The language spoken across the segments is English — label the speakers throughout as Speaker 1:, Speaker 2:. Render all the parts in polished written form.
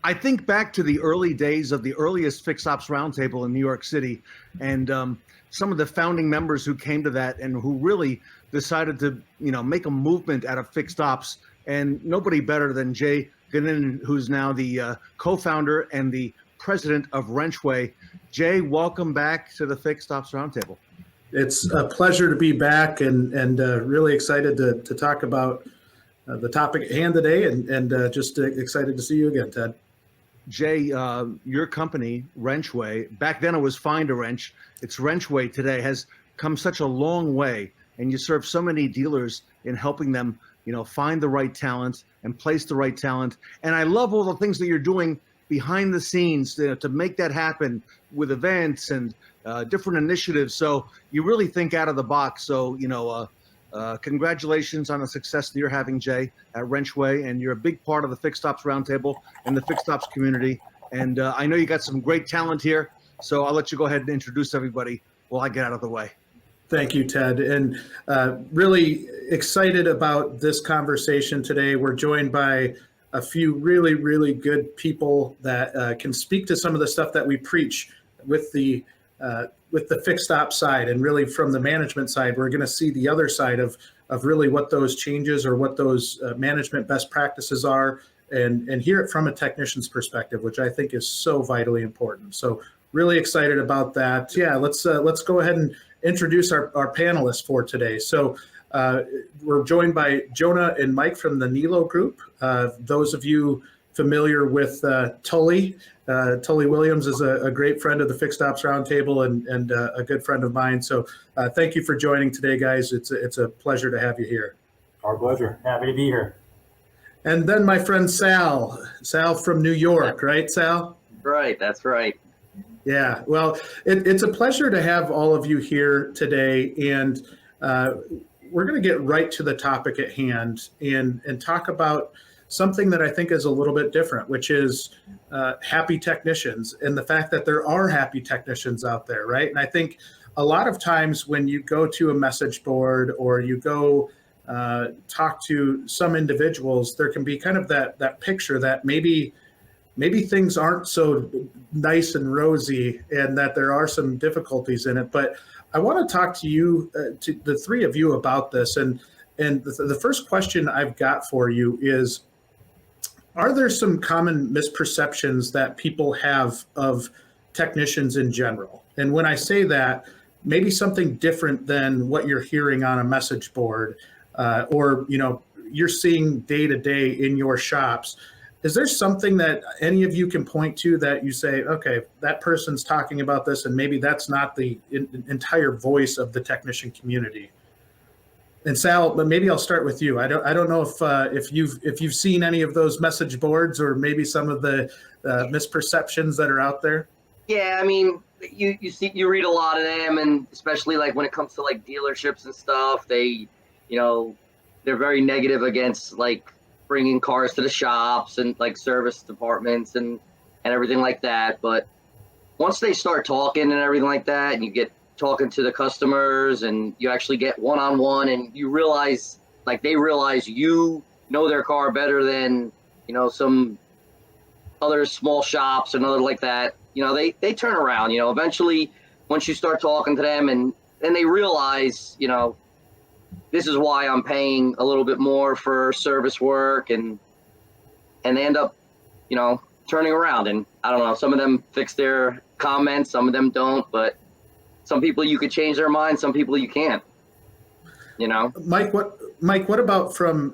Speaker 1: I think back to the early days of the earliest Fix Ops Roundtable in New York City, and some of the founding members who came to that and who really decided to, make a movement out of fixed ops. And nobody better than Jay Goninen, who's now the co-founder and the president of WrenchWay. Jay, welcome back to the Fixed Ops Roundtable.
Speaker 2: It's a pleasure to be back, and really excited to talk about the topic at hand today, and just excited to see you again, Ted.
Speaker 1: Jay, your company, WrenchWay, back then it was Find a Wrench. It's WrenchWay today, has come such a long way, and you serve so many dealers in helping them, find the right talent and place the right talent. And I love all the things that you're doing behind the scenes to make that happen with events and different initiatives. So you really think out of the box. So, congratulations on the success that you're having, Jay, at WrenchWay, and you're a big part of the Fixed Ops Roundtable and the Fixed Ops community. And I know you got some great talent here, so I'll let you go ahead and introduce everybody while I get out of the way.
Speaker 2: Thank you, Ted, and really excited about this conversation today. We're joined by a few really, really good people that can speak to some of the stuff that we preach with the fixed ops side, and really from the management side, we're going to see the other side of really what those changes or what those management best practices are, and hear it from a technician's perspective, which I think is so vitally important. So really excited about that. Yeah, let's go ahead and introduce our panelists for today. So we're joined by Jonah and Mike from the Nilo Group. Those of you familiar with Tully Williams is a great friend of the Fixed Ops Roundtable and a good friend of mine. So thank you for joining today, guys. It's a pleasure to have you here.
Speaker 3: Our pleasure. Happy to be here.
Speaker 2: And then my friend Sal from New York, right, Sal?
Speaker 4: Right, that's right.
Speaker 2: Yeah, well, it's a pleasure to have all of you here today, and we're going to get right to the topic at hand and talk about something that I think is a little bit different, which is happy technicians, and the fact that there are happy technicians out there, right? And I think a lot of times when you go to a message board or you go talk to some individuals, there can be kind of that picture that maybe things aren't so nice and rosy, and that there are some difficulties in it. But I want to talk to you, to the three of you, about this. And the first question I've got for you is, are there some common misperceptions that people have of technicians in general? And when I say that, maybe something different than what you're hearing on a message board, or you're seeing day to day in your shops. Is there something that any of you can point to that you say, okay, that person's talking about this, and maybe that's not the entire voice of the technician community? And Sal, but maybe I'll start with you. I don't know if you've seen any of those message boards, or maybe some of the misperceptions that are out there.
Speaker 4: Yeah, I mean, you read a lot of them, and especially like when it comes to like dealerships and stuff, they're very negative against like bringing cars to the shops and like service departments and everything like that. But once they start talking and everything like that, and you get talking to the customers and you actually get one-on-one, and you realize, like, they realize you know their car better than, some other small shops and other like that, they turn around, eventually once you start talking to them, and then they realize, this is why I'm paying a little bit more for service work, and they end up, turning around. And I don't know, some of them fix their comments, some of them don't, but some people you could change their mind, some people you can't,
Speaker 2: Mike, what about from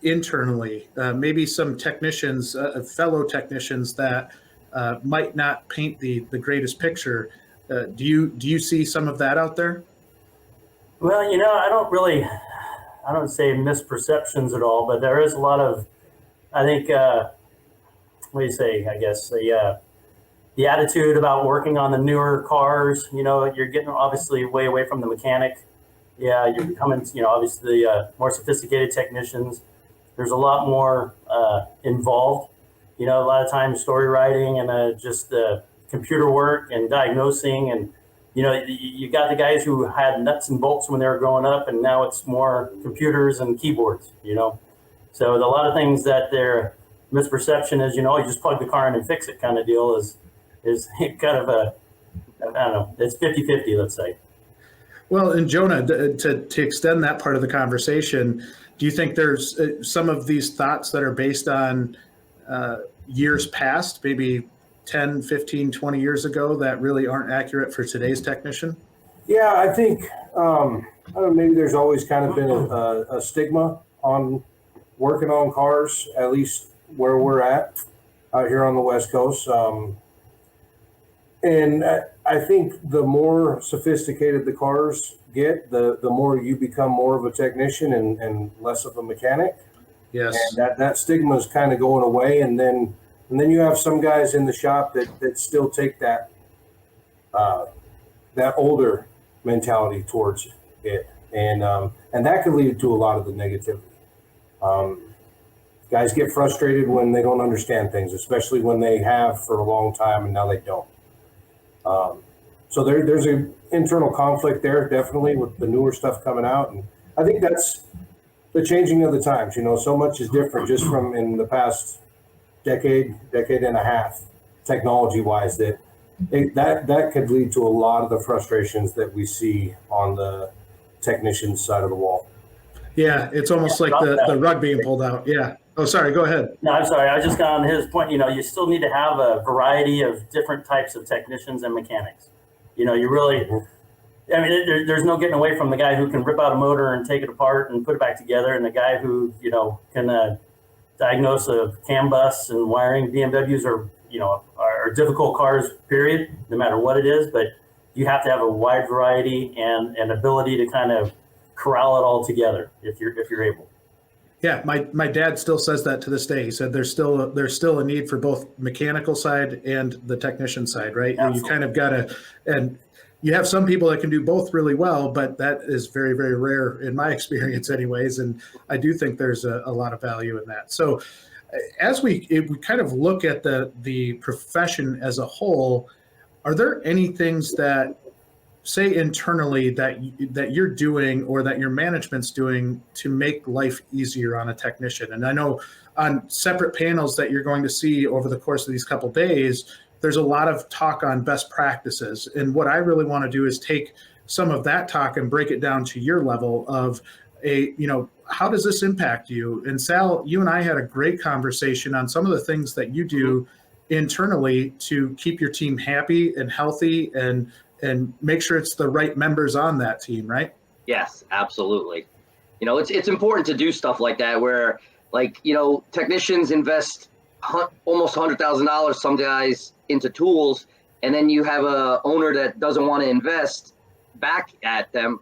Speaker 2: internally, maybe some technicians, fellow technicians that might not paint the greatest picture? Do you see some of that out there?
Speaker 3: Well, I don't say misperceptions at all, but there is a lot of, I think, what do you say, I guess, the attitude about working on the newer cars. You're getting obviously way away from the mechanic. Yeah, you're becoming, obviously more sophisticated technicians. There's a lot more involved, a lot of times story writing and just computer work and diagnosing. And, you got the guys who had nuts and bolts when they were growing up, and now it's more computers and keyboards, So a lot of things that they're misperception is, you know, you just plug the car in and fix it kind of deal is kind of a, I don't know, it's 50-50, let's say.
Speaker 2: Well, and Jonah, to extend that part of the conversation, do you think there's some of these thoughts that are based on years past, maybe 10, 15, 20 years ago, that really aren't accurate for today's technician?
Speaker 5: Yeah, I think I don't know, maybe there's always kind of been a stigma on working on cars, at least where we're at out here on the West Coast. And I think the more sophisticated the cars get, the more you become more of a technician and less of a mechanic.
Speaker 2: Yes.
Speaker 5: And that stigma is kind of going away. And then you have some guys in the shop that still take that older mentality towards it. And that could lead to a lot of the negativity. Guys get frustrated when they don't understand things, especially when they have for a long time and now they don't. So there's an internal conflict there, definitely, with the newer stuff coming out. And I think that's the changing of the times. You know, so much is different just from in the past decade and a half, technology-wise, that could lead to a lot of the frustrations that we see on the technician's side of the wall.
Speaker 2: Yeah, it's almost like the rug being pulled out. Yeah. Oh, sorry, go ahead.
Speaker 3: No, I'm sorry. I just got on his point. You know, you still need to have a variety of different types of technicians and mechanics. You know, you really, I mean, there's no getting away from the guy who can rip out a motor and take it apart and put it back together, and the guy who, you know, can diagnose a CAN bus and wiring. BMWs are difficult cars, period, no matter what it is, but you have to have a wide variety and an ability to kind of corral it all together if you're able.
Speaker 2: Yeah, my dad still says that to this day. He said there's still a need for both mechanical side and the technician side, right? Absolutely. You kind of gotta, and you have some people that can do both really well, but that is very, very rare in my experience anyways. And I do think there's a lot of value in that. So as we kind of look at the profession as a whole, are there any things that, say internally, that you're doing or that your management's doing to make life easier on a technician? And I know on separate panels that you're going to see over the course of these couple of days, there's a lot of talk on best practices. And what I really want to do is take some of that talk and break it down to your level of how does this impact you? And Sal, you and I had a great conversation on some of the things that you do internally to keep your team happy and healthy and make sure it's the right members on that team, right?
Speaker 4: Yes, absolutely. You know, it's important to do stuff like that where, like, you know, technicians invest almost $100,000, some guys, into tools, and then you have a owner that doesn't want to invest back at them.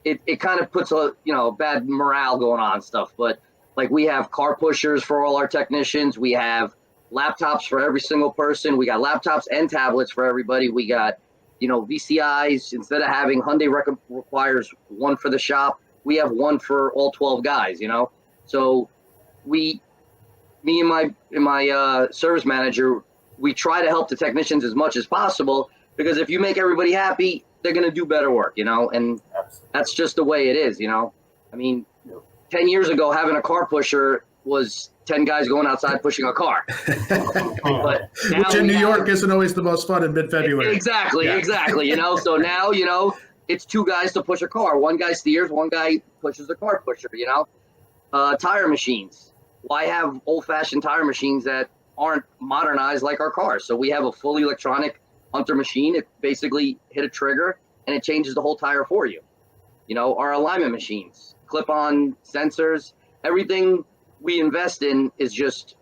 Speaker 4: It kind of puts a bad morale going on stuff. But like, we have car pushers for all our technicians. We have laptops for every single person. We got laptops and tablets for everybody. We got VCIs. Instead of having Hyundai requires one for the shop, we have one for all 12 guys, So me and my service manager, we try to help the technicians as much as possible, because if you make everybody happy, they're going to do better work, and that's just the way it is, I mean, 10 years ago, having a car pusher was 10 guys going outside pushing a car. But now,
Speaker 2: which in New York isn't always the most fun in mid-February.
Speaker 4: Exactly. So now, it's two guys to push a car. One guy steers, one guy pushes the car pusher, Tire machines. Why have old-fashioned tire machines that aren't modernized like our cars? So we have a fully electronic Hunter machine. It basically hit a trigger and it changes the whole tire for you. Our alignment machines, clip-on sensors, everything we invest in is just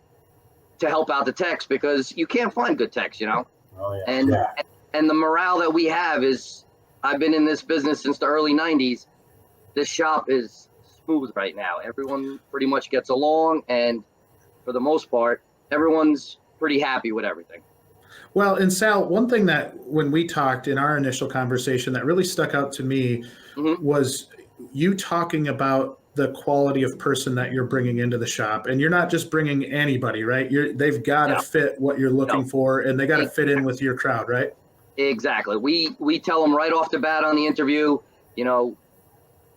Speaker 4: to help out the techs, because you can't find good techs,
Speaker 3: Oh, yeah.
Speaker 4: And the morale that we have is, I've been in this business since the early 90s. This shop is smooth right now. Everyone pretty much gets along, and for the most part, everyone's pretty happy with everything.
Speaker 2: Well, and Sal, one thing that when we talked in our initial conversation that really stuck out to me was you talking about the quality of person that you're bringing into the shop. And you're not just bringing anybody, right? They've got to fit what you're looking for, and they got to fit in with your crowd, right?
Speaker 4: Exactly. We tell them right off the bat on the interview,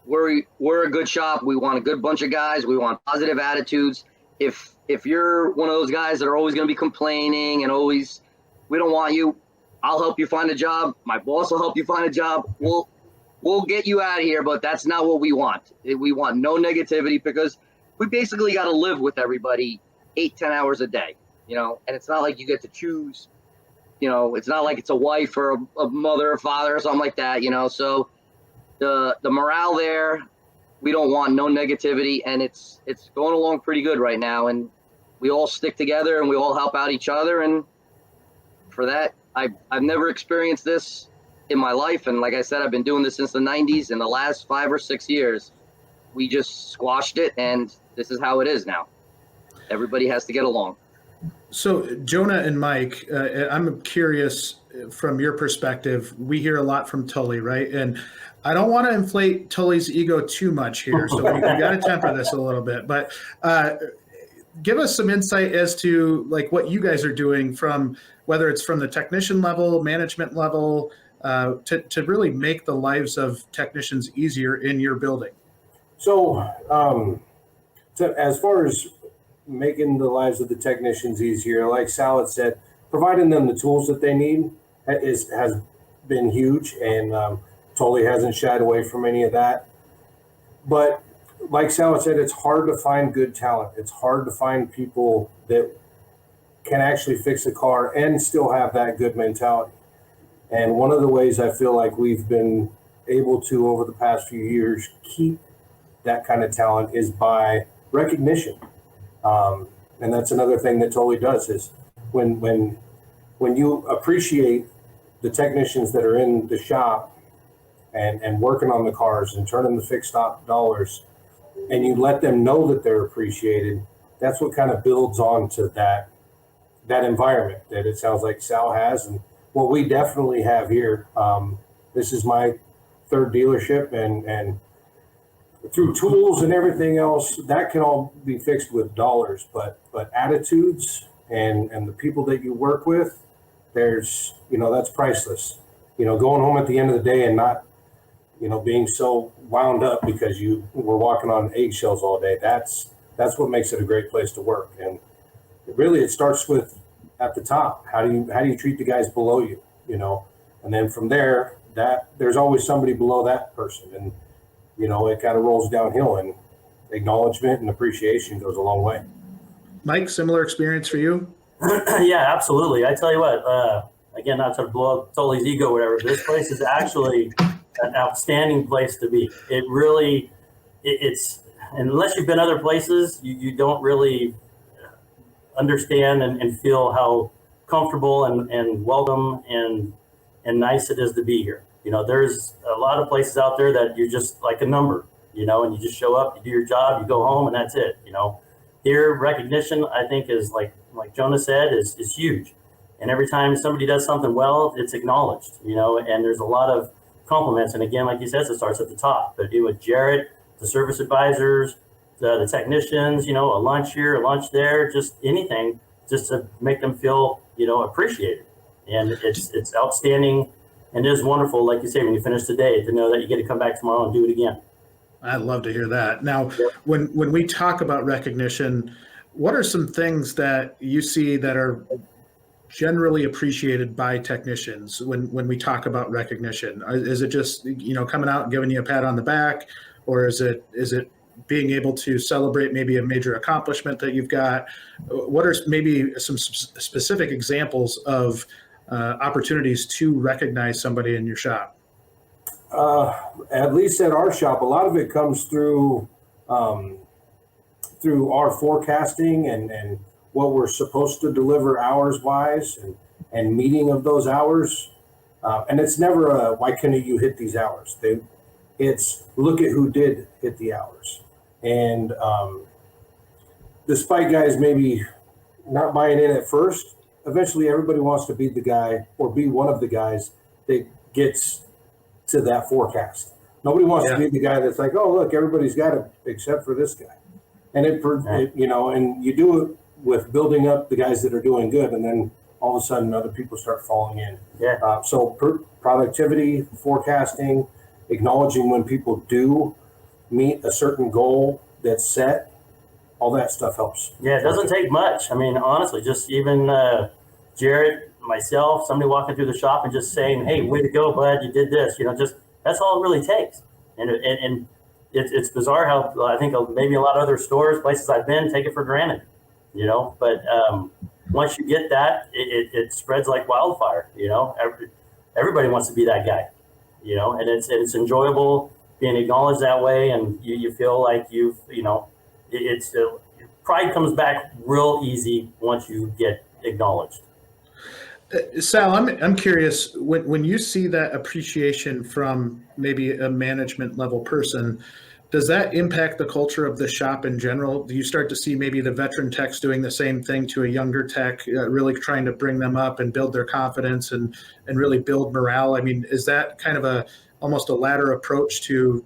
Speaker 4: we're a good shop. We want a good bunch of guys. We want positive attitudes. if you're one of those guys that are always going to be complaining and always, we don't want you, I'll help you find a job. My boss will help you find a job. We'll get you out of here, but that's not what we want. We want no negativity, because we basically got to live with everybody 8-10 hours a day, you know, and it's not like you get to choose, you know, it's not like it's a wife or a mother or father or something like that, you know. So the morale there, we don't want no negativity, and it's going along pretty good right now, and we all stick together and we all help out each other, and for that, I've never experienced this in my life, and like I said, I've been doing this since the 90s. In the last 5 or 6 years, we just squashed it, and this is how it is now. Everybody has to get along.
Speaker 2: So Jonah and Mike, I'm curious from your perspective. We hear a lot from Tully, right? And I don't want to inflate Tully's ego too much here, so we got to temper this a little bit. But give us some insight as to like what you guys are doing, from whether it's from the technician level, management level, to really make the lives of technicians easier in your building.
Speaker 5: So as far as making the lives of the technicians easier, like Sal had said, providing them the tools that they need has been huge, and totally hasn't shied away from any of that. But like Sal had said, it's hard to find good talent. It's hard to find people that can actually fix a car and still have that good mentality. And one of the ways I feel like we've been able to, over the past few years, keep that kind of talent is by recognition. And that's another thing that totally does, is when you appreciate the technicians that are in the shop and working on the cars and turning the fixed op dollars, and you let them know that they're appreciated, that's what kind of builds on to that environment that it sounds like Sal has, and what we definitely have here. This is my third dealership, and through tools and everything else, that can all be fixed with dollars, but attitudes and the people that you work with, there's, that's priceless. Going home at the end of the day and not, being so wound up because you were walking on eggshells all day. That's what makes it a great place to work. And it starts with at the top. How do you treat the guys below you, and then from there, there's always somebody below that person. And, it kind of rolls downhill, and acknowledgement and appreciation goes a long way.
Speaker 2: Mike, similar experience for you?
Speaker 3: Yeah, absolutely. I tell you what, again, not to blow up Tully's ego or whatever, this place is actually an outstanding place to be. It really, it's, unless you've been other places, you don't really understand and feel how comfortable and welcome and nice it is to be here. There's a lot of places out there that you're just like a number, and you just show up, you do your job, you go home, and that's it. Here, recognition, I think, is like Jonah said, is huge. And every time somebody does something well, it's acknowledged, and there's a lot of compliments. And again, like you said, it starts at the top. But with Jarrett, the service advisors, the technicians, a lunch here, a lunch there, just anything, just to make them feel, appreciated. And it's outstanding. And it is wonderful, like you say, when you finish the day, to know that you get to come back tomorrow and do it again.
Speaker 2: I'd love to hear that. Now, when we talk about recognition, what are some things that you see that are generally appreciated by technicians when we talk about recognition? Is it just, coming out and giving you a pat on the back, or is it being able to celebrate maybe a major accomplishment that you've got? What are maybe some specific examples of opportunities to recognize somebody in your shop?
Speaker 5: At least at our shop, a lot of it comes through our forecasting and what we're supposed to deliver hours wise and meeting of those hours. And it's never why couldn't you hit these hours? It's look at who did hit the hours. And despite guys maybe not buying in at first, eventually everybody wants to be the guy or be one of the guys that gets to that forecast. Nobody wants to be the guy that's like, oh, look, everybody's got it except for this guy. And and you do it with building up the guys that are doing good, and then all of a sudden other people start falling in.
Speaker 3: Yeah.
Speaker 5: So productivity, forecasting, acknowledging when people do meet a certain goal that's set, all that stuff helps.
Speaker 3: Yeah, it doesn't take much. I mean, honestly, just even Jared, myself, somebody walking through the shop and just saying, "Hey, way to go, bud! You did this." Just that's all it really takes. And it's bizarre how I think maybe a lot of other stores, places I've been, take it for granted. But once you get that, it spreads like wildfire. Everybody wants to be that guy. And it's enjoyable being acknowledged that way, and you feel like it's pride comes back real easy once you get acknowledged.
Speaker 2: Sal, I'm curious, when you see that appreciation from maybe a management level person, does that impact the culture of the shop in general? Do you start to see maybe the veteran techs doing the same thing to a younger tech, really trying to bring them up and build their confidence and really build morale? I mean, is that kind of almost a ladder approach to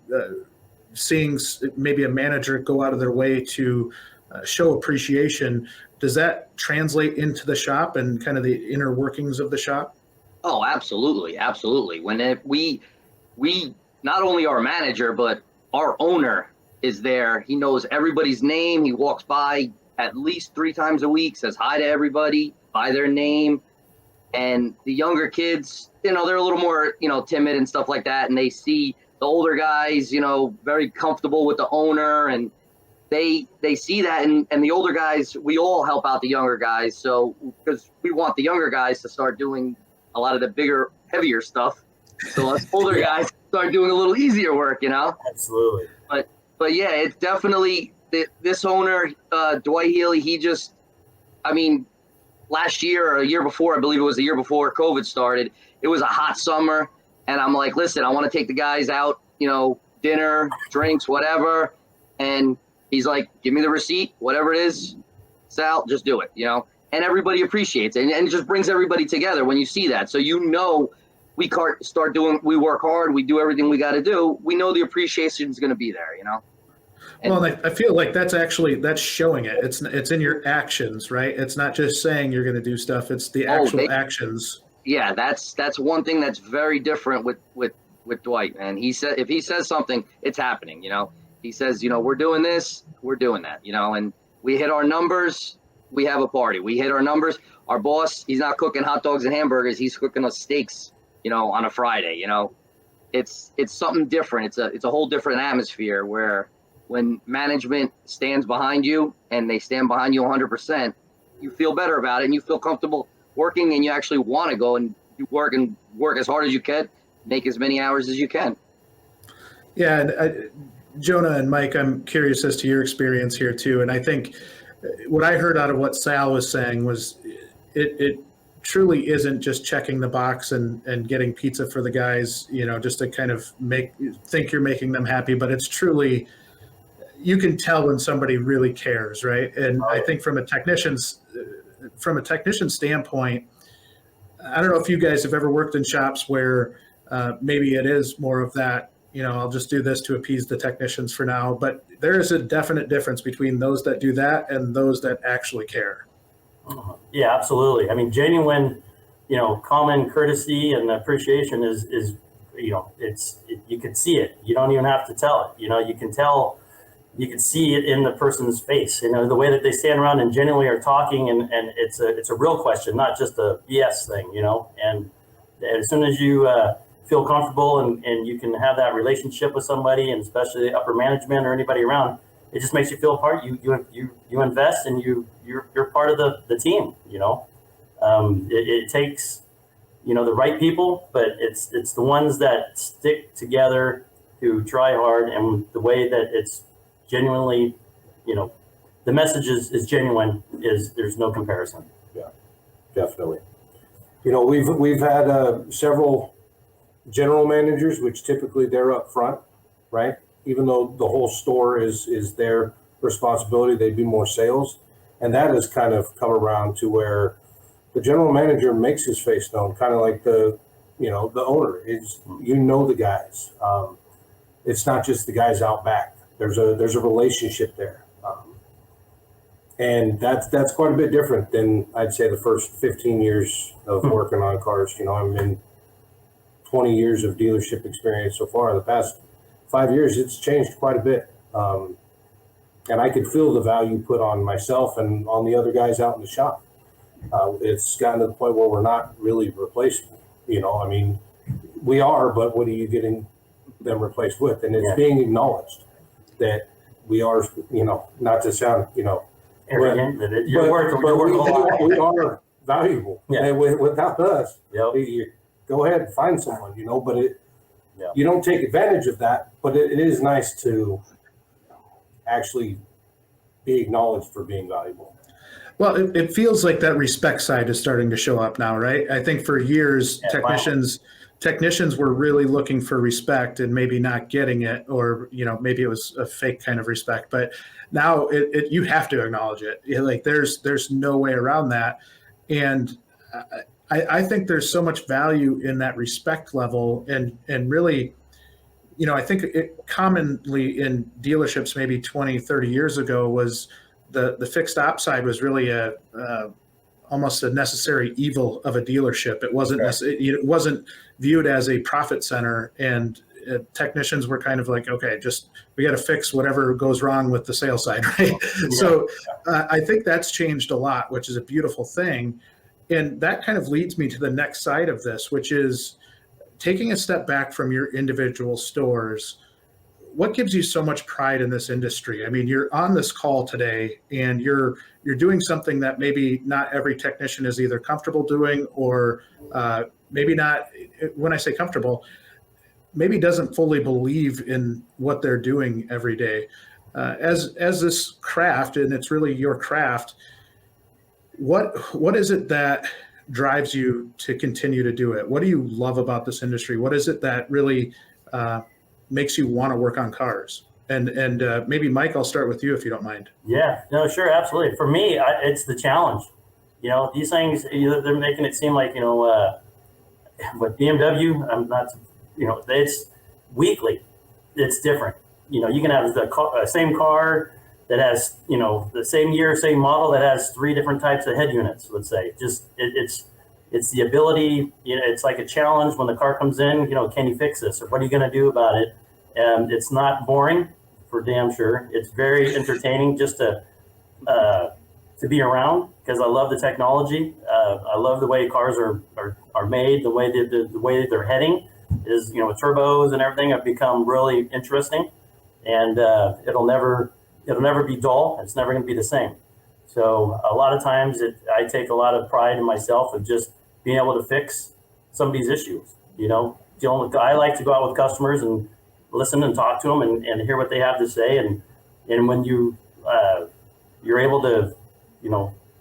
Speaker 2: seeing maybe a manager go out of their way to show appreciation? Does that translate into the shop and kind of the inner workings of the shop?
Speaker 4: Oh, absolutely. Absolutely. We not only our manager, but our owner is there. He knows everybody's name. He walks by at least 3 times a week, says hi to everybody by their name. And the younger kids, they're a little more, timid and stuff like that. And they see the older guys, very comfortable with the owner, and they see that. And the older guys, we all help out the younger guys. So, because we want the younger guys to start doing a lot of the bigger, heavier stuff. So us older guys start doing a little easier work,
Speaker 3: Absolutely.
Speaker 4: But yeah, it's definitely this owner, Dwight Healy. He just, last year or a year before, I believe it was the year before COVID started, it was a hot summer. And I'm like, listen, I want to take the guys out, dinner, drinks, whatever. And he's like, give me the receipt, whatever it is, Sal, just do it, and everybody appreciates it. And it just brings everybody together when you see that. So, we work hard, we do everything we got to do. We know the appreciation is going to be there, And,
Speaker 2: well, I feel like that's showing it. It's in your actions, right? It's not just saying you're going to do stuff. It's the actual actions.
Speaker 4: Yeah, that's one thing that's very different with Dwight. And if he says something, it's happening. He says, we're doing this, we're doing that. And we hit our numbers, we have a party. We hit our numbers. Our boss, he's not cooking hot dogs and hamburgers. He's cooking us steaks, on a Friday. It's something different. It's a whole different atmosphere where when management stands behind you and they stand behind you 100%, you feel better about it and you feel comfortable working, and you actually want to go and work as hard as you can, make as many hours as you can.
Speaker 2: Yeah. And Jonah and Mike, I'm curious as to your experience here too. And I think what I heard out of what Sal was saying was it truly isn't just checking the box and getting pizza for the guys, just to kind of think you're making them happy, but it's truly, you can tell when somebody really cares, right? And I think from a technician standpoint, I don't know if you guys have ever worked in shops where maybe it is more of that, I'll just do this to appease the technicians for now, but there is a definite difference between those that do that and those that actually care.
Speaker 3: Yeah, absolutely. Genuine, common courtesy and appreciation is you can see it. You don't even have to tell it. You can tell, you can see it in the person's face. The way that they stand around and genuinely are talking, and it's a real question, not just a BS thing. And as soon as you feel comfortable and you can have that relationship with somebody, and especially upper management or anybody around, it just makes you feel part. You invest, and you're part of the team. It takes the right people, but it's the ones that stick together, who try hard, and the way that it's genuinely, the message is genuine. There's no comparison.
Speaker 5: Yeah, definitely. We've had several general managers, which typically they're up front, right? Even though the whole store is their responsibility, they do more sales. And that has kind of come around to where the general manager makes his face known, kind of like the owner is, the guys. It's not just the guys out back. There's a relationship there. And that's quite a bit different than, I'd say, the first 15 years of working on cars. I'm in 20 years of dealership experience so far. The past 5 years, it's changed quite a bit. And I could feel the value put on myself and on the other guys out in the shop. It's gotten to the point where we're not really replaceable. I mean, we are, but what are you getting them replaced with? And it's being acknowledged that we are, not to sound,
Speaker 3: arrogant, that you're worth a lot.
Speaker 5: we are valuable.
Speaker 3: Yeah.
Speaker 5: And without us,
Speaker 3: Yep.
Speaker 5: you go ahead and find someone, but
Speaker 3: Yeah.
Speaker 5: you don't take advantage of that, but it is nice to actually be acknowledged for being valuable.
Speaker 2: Well, it feels like that respect side is starting to show up now, right? I think for years, technicians were really looking for respect and maybe not getting it, or maybe it was a fake kind of respect. But now you have to acknowledge it. Like there's no way around that, and I think there's so much value in that respect level, and really, I think it commonly in dealerships maybe 20, 30 years ago was the fixed op side was really almost a necessary evil of a dealership. It wasn't it wasn't viewed as a profit center, and technicians were kind of like, okay, just we got to fix whatever goes wrong with the sales side, right? Yeah. So I think that's changed a lot, which is a beautiful thing. And that kind of leads me to the next side of this, which is taking a step back from your individual stores. What gives you so much pride in this industry? I mean, you're on this call today and you're doing something that maybe not every technician is either comfortable doing, or maybe not, when I say comfortable, maybe doesn't fully believe in what they're doing every day. As this craft, and it's really your craft, what is it that drives you to continue to do it? What do you love about this industry? What is it that really makes you want to work on cars? And maybe Mike, I'll start with you if you don't mind.
Speaker 3: Yeah, no, sure, absolutely. For me, it's the challenge. These things, they're making it seem like, with BMW, I'm not, it's weekly. It's different. You can have the same car that has, the same year, same model that has 3 different types of head units, let's say. Just it's the ability, it's like a challenge when the car comes in, can you fix this? Or what are you going to do about it? And it's not boring, for damn sure. It's very entertaining just to be around, because I love the technology. I love the way cars are made, the way that they're heading is, with turbos and everything have become really interesting, and it'll never be dull. It's never going to be the same. So a lot of times I take a lot of pride in myself of just being able to fix somebody's issues. I like to go out with customers and listen and talk to them and hear what they have to say. And when you're able to,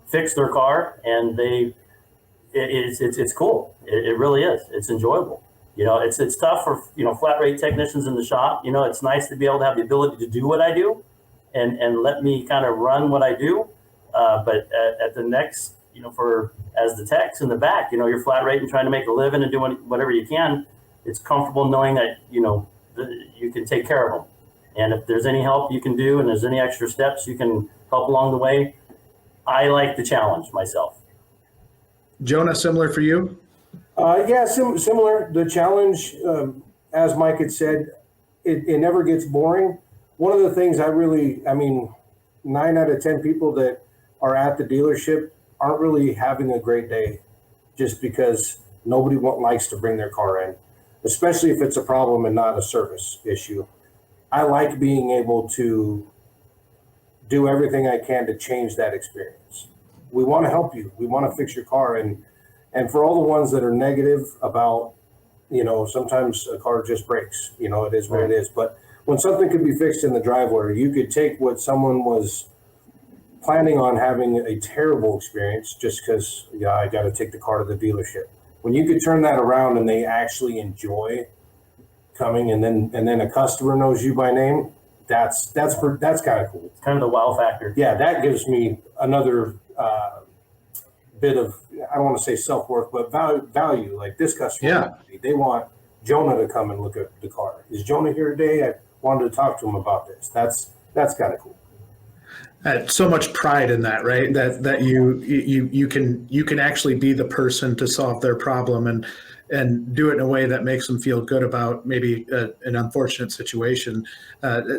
Speaker 3: fix their car, and it's cool. It really is. It's enjoyable. It's tough for, flat rate technicians in the shop. It's nice to be able to have the ability to do what I do and let me kind of run what I do. But at the next, as the techs in the back, you're flat rate and trying to make a living and doing whatever you can. It's comfortable knowing that, you can take care of them. And if there's any help you can do, and there's any extra steps you can help along the way, I like the challenge myself.
Speaker 2: Jonah, similar for you?
Speaker 5: Yeah, similar. The challenge, as Mike had said, it never gets boring. One of the things 9 out of 10 people that are at the dealership aren't really having a great day, just because nobody likes to bring their car in, especially if it's a problem and not a service issue. I like being able to do everything I can to change that experience. We want to help you. We want to fix your car. And for all the ones that are negative about, sometimes a car just breaks, it is what it is. But when something could be fixed in the driveway, you could take what someone was planning on having a terrible experience just because, I got to take the car to the dealership. When you could turn that around and they actually enjoy coming, and then a customer knows you by name, that's kind of cool.
Speaker 3: It's kind of the wow factor.
Speaker 5: Yeah, that gives me another bit of, I don't want to say self-worth, but value. Like this customer, they want Jonah to come and look at the car. Is Jonah here today? I wanted to talk to him about this. That's kind of cool.
Speaker 2: So much pride in that, right? That you can actually be the person to solve their problem. and do it in a way that makes them feel good about maybe an unfortunate situation.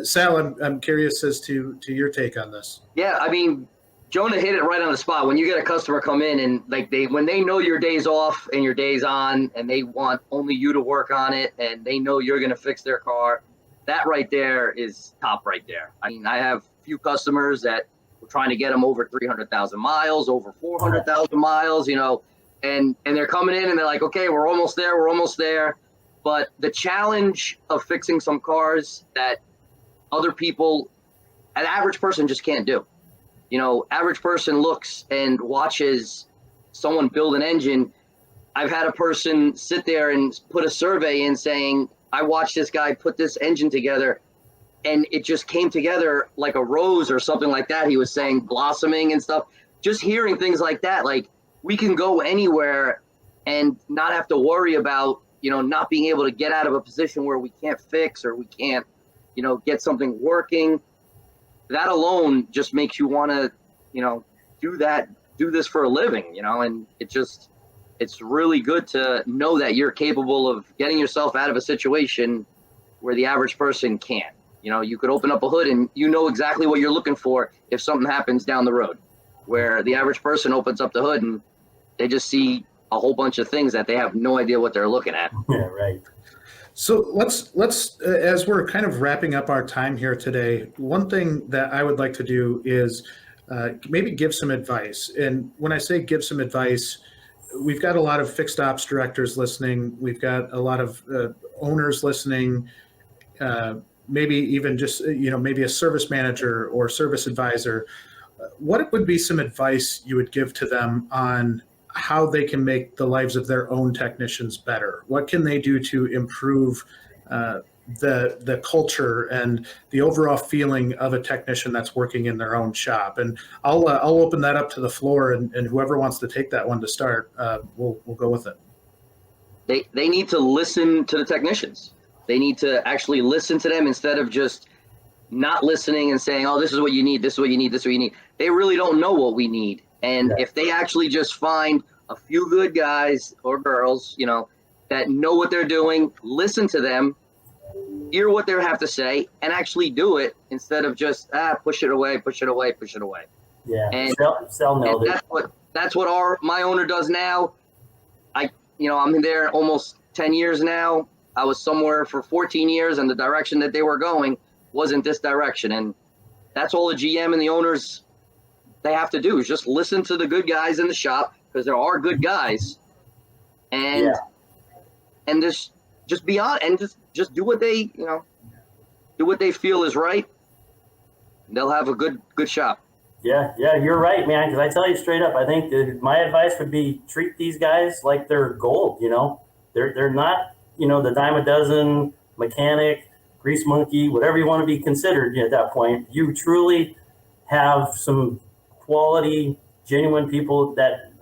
Speaker 2: Sal, I'm curious as to your take on this.
Speaker 4: Yeah, I mean, Jonah hit it right on the spot. When you get a customer come in and like when they know your days off and your days on, and they want only you to work on it, and they know you're going to fix their car, that right there is top right there. I mean, I have a few customers that we're trying to get them over 300,000 miles, over 400,000 miles, you know, and they're coming in and they're like, okay, we're almost there. But the challenge of fixing some cars that other people, an average person just can't do. You know, average person looks and watches someone build an engine. I've had a person sit there and put a survey in saying, I watched this guy put this engine together and it just came together like a rose or something like that. He was saying blossoming and stuff. Just hearing things like that, like we can go anywhere and not have to worry about, you know, not being able to get out of a position where we can't fix or we can't, you know, get something working. That alone just makes you want to, you know, do this for a living, you know, and it's really good to know that you're capable of getting yourself out of a situation where the average person can't. You know, you could open up a hood and you know exactly what you're looking for if something happens down the road, where the average person opens up the hood and they just see a whole bunch of things that they have no idea what they're looking at.
Speaker 3: Yeah, right.
Speaker 2: So let's as we're kind of wrapping up our time here today, one thing that I would like to do is maybe give some advice. And when I say give some advice, we've got a lot of fixed ops directors listening. We've got a lot of owners listening, maybe even just, you know, maybe a service manager or service advisor. What would be some advice you would give to them on how they can make the lives of their own technicians better? What can they do to improve the culture and the overall feeling of a technician that's working in their own shop? And I'll open that up to the floor, and whoever wants to take that one to start, we'll go with it.
Speaker 4: They need to listen to the technicians. They need to actually listen to them instead of just not listening and saying, oh, this is what you need, this is what you need, this is what you need. They really don't know what we need. And if they actually just find a few good guys or girls, you know, that know what they're doing, listen to them, hear what they have to say, and actually do it instead of just push it away.
Speaker 3: Yeah,
Speaker 4: and
Speaker 3: Sal nailed it.
Speaker 4: That's what my owner does now. I'm there almost 10 years now. I was somewhere for 14 years, and the direction that they were going wasn't this direction. And that's all the GM and the owners, they have to do is just listen to the good guys in the shop, because there are good guys, and just be on and just do what they, do what they feel is right. And they'll have a good shop.
Speaker 3: Yeah, you're right, man. Because I tell you straight up, I think that my advice would be treat these guys like they're gold. They're not, the dime a dozen mechanic, grease monkey, whatever you want to be considered at that point. You truly have some quality, genuine people that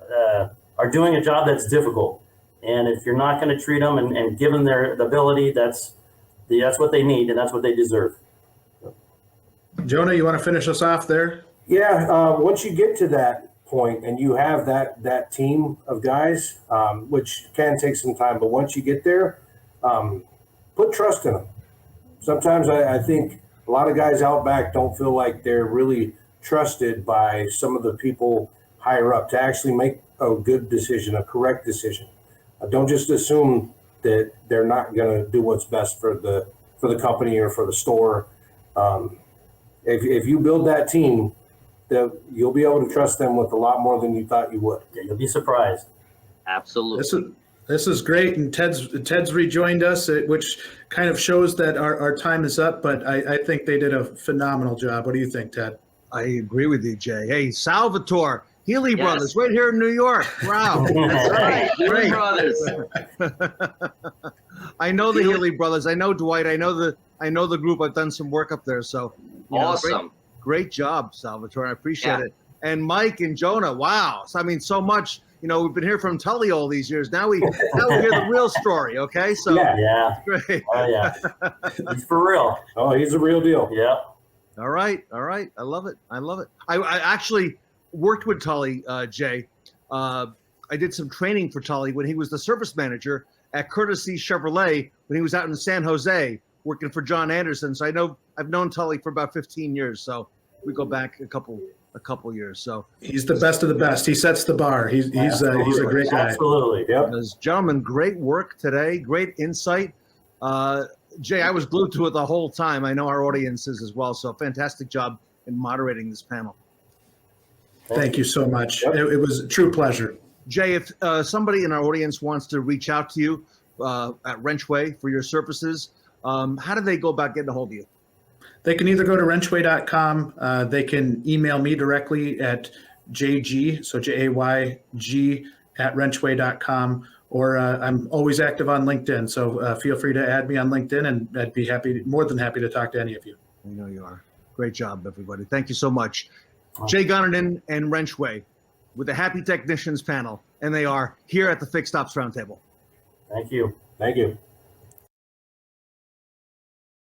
Speaker 3: are doing a job that's difficult. And if you're not going to treat them and give them the ability, that's what they need and that's what they deserve.
Speaker 2: Jonah, you want to finish us off there?
Speaker 5: Yeah, once you get to that point and you have that team of guys, which can take some time, but once you get there, put trust in them. Sometimes I think a lot of guys out back don't feel like they're really trusted by some of the people higher up to actually make a good decision, a correct decision. Don't just assume that they're not going to do what's best for the company or for the store. If you build that team, you'll be able to trust them with a lot more than you thought you would.
Speaker 3: Yeah, you'll be surprised.
Speaker 4: Absolutely.
Speaker 2: This is great, and Ted's rejoined us, which kind of shows that our time is up. But I think they did a phenomenal job. What do you think, Ted?
Speaker 1: I agree with you, Jay. Hey, Salvatore, Healy
Speaker 4: Yes.
Speaker 1: Brothers, right here in New York. Wow.
Speaker 4: That's right.
Speaker 1: Great.
Speaker 4: Brothers.
Speaker 1: I know the Healy Brothers. I know Dwight. I know the group. I've done some work up there. So
Speaker 4: Awesome.
Speaker 1: Great job, Salvatore. I appreciate
Speaker 4: Yeah.
Speaker 1: it. And Mike and Jonah. Wow. So, so much. We've been here from Tully all these years. Now we hear the real story. Okay. So
Speaker 3: Yeah.
Speaker 1: great.
Speaker 3: Oh yeah. He's for real.
Speaker 5: Oh, he's a real deal.
Speaker 3: Yeah.
Speaker 1: All right. I love it. I actually worked with Tully, Jay. I did some training for Tully when he was the service manager at Courtesy Chevrolet when he was out in San Jose working for John Anderson. So I've known Tully for about 15 years. So we go back a couple years. So
Speaker 2: he's the best of the best. He sets the bar. He's a great guy.
Speaker 3: Absolutely. Yep.
Speaker 1: Gentlemen, great work today. Great insight. Jay, I was glued to it the whole time. I know our audience is as well. So fantastic job in moderating this panel.
Speaker 2: Thank you so much. Yep. It was a true pleasure.
Speaker 1: Jay, if somebody in our audience wants to reach out to you at WrenchWay for your services, how do they go about getting a hold of you?
Speaker 2: They can either go to wrenchway.com. They can email me directly at JG, so JAYG at wrenchway.com, or I'm always active on LinkedIn. So feel free to add me on LinkedIn, and I'd be more than happy to talk to any of you.
Speaker 1: I know you are. Great job, everybody. Thank you so much. Jay Goninen and WrenchWay with the Happy Technicians panel, and they are here at the Fixed Ops Roundtable.
Speaker 3: Thank you.
Speaker 5: Thank you.